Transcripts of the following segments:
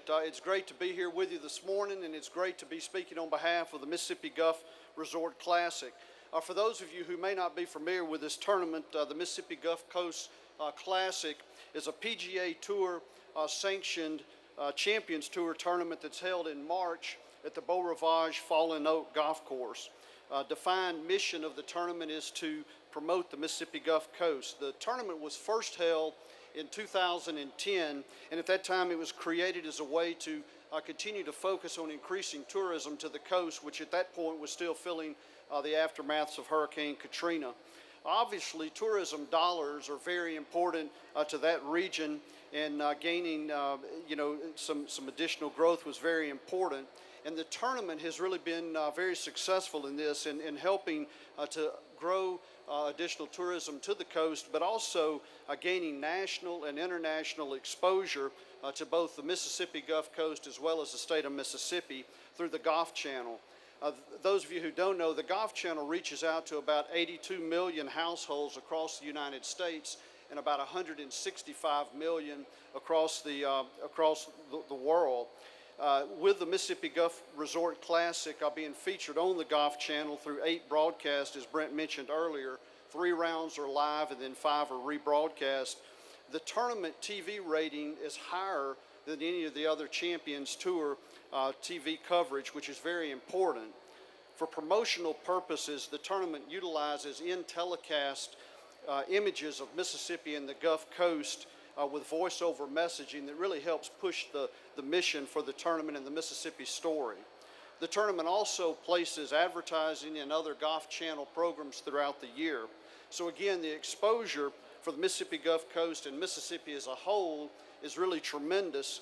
It's great to be here with you this morning, and it's great to be speaking on behalf of the Mississippi Gulf Resort Classic. For those of you who may not be familiar with this tournament, the Mississippi Gulf Coast Classic is a PGA Tour sanctioned Champions Tour tournament that's held in March at the Beau Rivage Fallen Oak Golf Course. Defined mission of the tournament is to promote the Mississippi Gulf Coast. The tournament was first held in 2010, and at that time it was created as a way to continue to focus on increasing tourism to the coast, which at that point was still feeling the aftermaths of Hurricane Katrina. Obviously, tourism dollars are very important to that region, and gaining some additional growth was very important. And the tournament has really been very successful in this, in helping to grow additional tourism to the coast, but also gaining national and international exposure to both the Mississippi Gulf Coast as well as the state of Mississippi through the Golf Channel. Those of you who don't know, the Golf Channel reaches out to about 82 million households across the United States and about 165 million across the world. With the Mississippi Gulf Resort Classic being featured on the Golf Channel through 8 broadcasts, as Brent mentioned earlier. 3 rounds are live and then 5 are rebroadcast. The tournament TV rating is higher than any of the other Champions Tour TV coverage, which is very important. For promotional purposes, the tournament utilizes in-telecast images of Mississippi and the Gulf Coast with voiceover messaging that really helps push the mission for the tournament and the Mississippi story. The tournament also places advertising and other Golf Channel programs throughout the year. So again, the exposure for the Mississippi Gulf Coast and Mississippi as a whole is really tremendous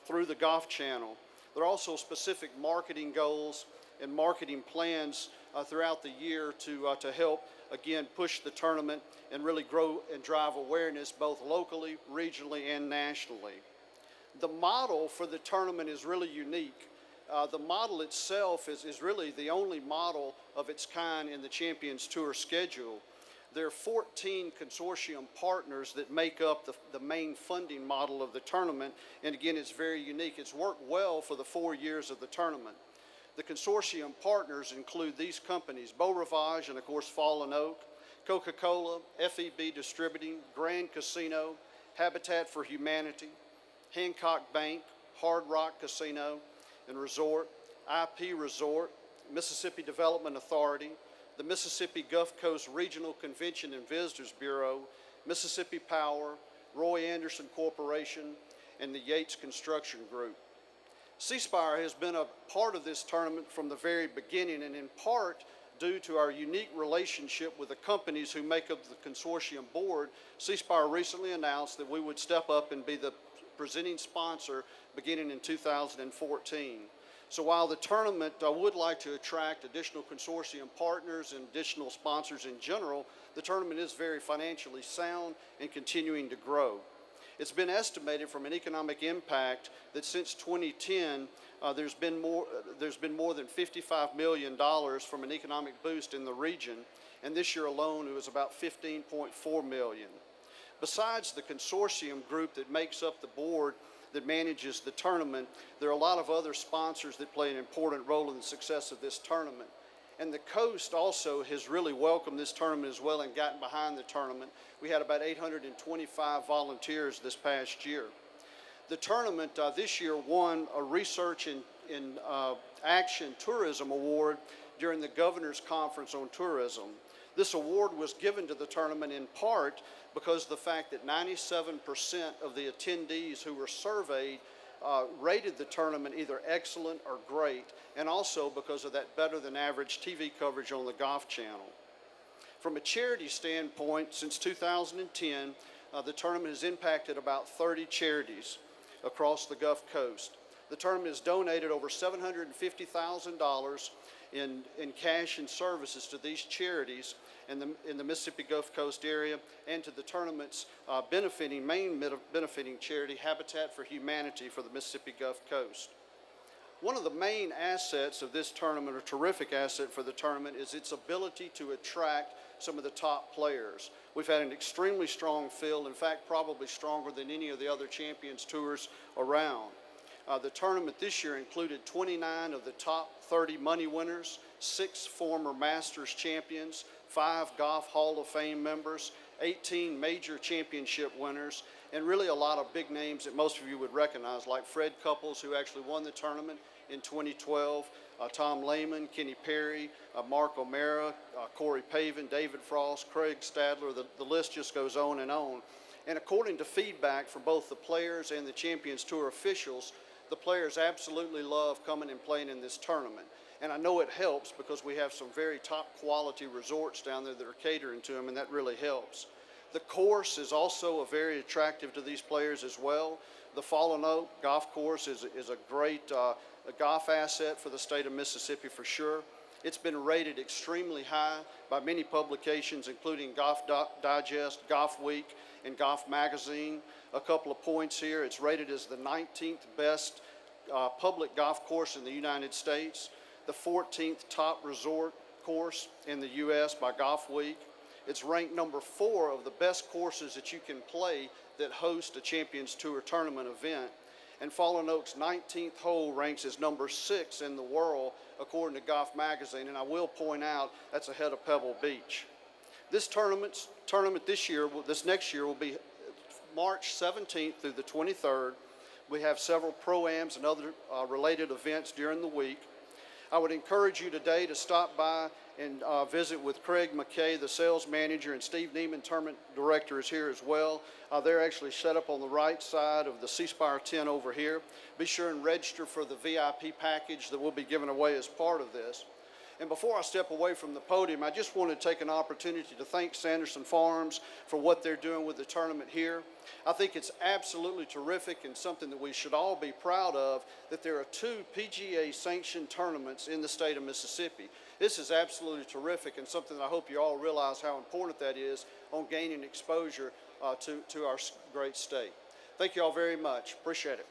through the Golf Channel. There are also specific marketing goals and marketing plans throughout the year to help, again, push the tournament and really grow and drive awareness both locally, regionally, and nationally. The model for the tournament is really unique. The model itself is really the only model of its kind in the Champions Tour schedule. There are 14 consortium partners that make up the main funding model of the tournament, and again, it's very unique. It's worked well for the 4 years of the tournament. The consortium partners include these companies: Beau Rivage and, of course, Fallen Oak, Coca-Cola, FEB Distributing, Grand Casino, Habitat for Humanity, Hancock Bank, Hard Rock Casino and Resort, IP Resort, Mississippi Development Authority, the Mississippi Gulf Coast Regional Convention and Visitors Bureau, Mississippi Power, Roy Anderson Corporation, and the Yates Construction Group. Spire has been a part of this tournament from the very beginning, and in part due to our unique relationship with the companies who make up the consortium board. Spire recently announced that we would step up and be the presenting sponsor beginning in 2014. So while the tournament would like to attract additional consortium partners and additional sponsors in general, the tournament is very financially sound and continuing to grow. It's been estimated from an economic impact that since 2010, there's been more than $55 million from an economic boost in the region, and this year alone it was about $15.4 million. Besides the consortium group that makes up the board that manages the tournament, there are a lot of other sponsors that play an important role in the success of this tournament. And the coast also has really welcomed this tournament as well and gotten behind the tournament. We had about 825 volunteers this past year. The tournament this year won a Research in Action Tourism Award during the Governor's Conference on Tourism. This award was given to the tournament in part because of the fact that 97% of the attendees who were surveyed rated the tournament either excellent or great, and also because of that better than average TV coverage on the Golf Channel. From a charity standpoint, since 2010, the tournament has impacted about 30 charities across the Gulf Coast. The tournament has donated over $750,000 in cash and services to these charities in the Mississippi Gulf Coast area, and to the tournament's main benefiting charity, Habitat for Humanity for the Mississippi Gulf Coast. One of the main assets of this tournament, a terrific asset for the tournament, is its ability to attract some of the top players. We've had an extremely strong field, in fact, probably stronger than any of the other Champions Tours around. The tournament this year included 29 of the top 30 money winners, 6 former Masters champions, 5 Golf Hall of Fame members, 18 major championship winners, and really a lot of big names that most of you would recognize, like Fred Couples, who actually won the tournament in 2012, Tom Lehman, Kenny Perry, Mark O'Mara, Corey Pavin, David Frost, Craig Stadler. The list just goes on and on. And according to feedback from both the players and the Champions Tour officials, the players absolutely love coming and playing in this tournament. And I know it helps because we have some very top quality resorts down there that are catering to them, and that really helps. The course is also very attractive to these players as well. The Fallen Oak Golf Course is a great golf asset for the state of Mississippi for sure. It's been rated extremely high by many publications, including Golf Digest, Golf Week, and Golf Magazine. A couple of points here. It's rated as the 19th best public golf course in the United States, the 14th top resort course in the U.S. by Golf Week. It's ranked number 4 of the best courses that you can play that host a Champions Tour tournament event. And Fallen Oak's 19th hole ranks as number 6 in the world according to Golf Magazine, and I will point out that's ahead of Pebble Beach. This tournament this next year will be March 17th through the 23rd. We have several pro-ams and other related events during the week. I would encourage you today to stop by and visit with Craig McKay, the sales manager, and Steve Neiman, tournament director, is here as well. They're actually set up on the right side of the Spire tent over here. Be sure and register for the VIP package that we'll be giving away as part of this. And before I step away from the podium, I just want to take an opportunity to thank Sanderson Farms for what they're doing with the tournament here. I think it's absolutely terrific and something that we should all be proud of, that there are 2 PGA-sanctioned tournaments in the state of Mississippi. This is absolutely terrific and something that I hope you all realize how important that is on gaining exposure to our great state. Thank you all very much. Appreciate it.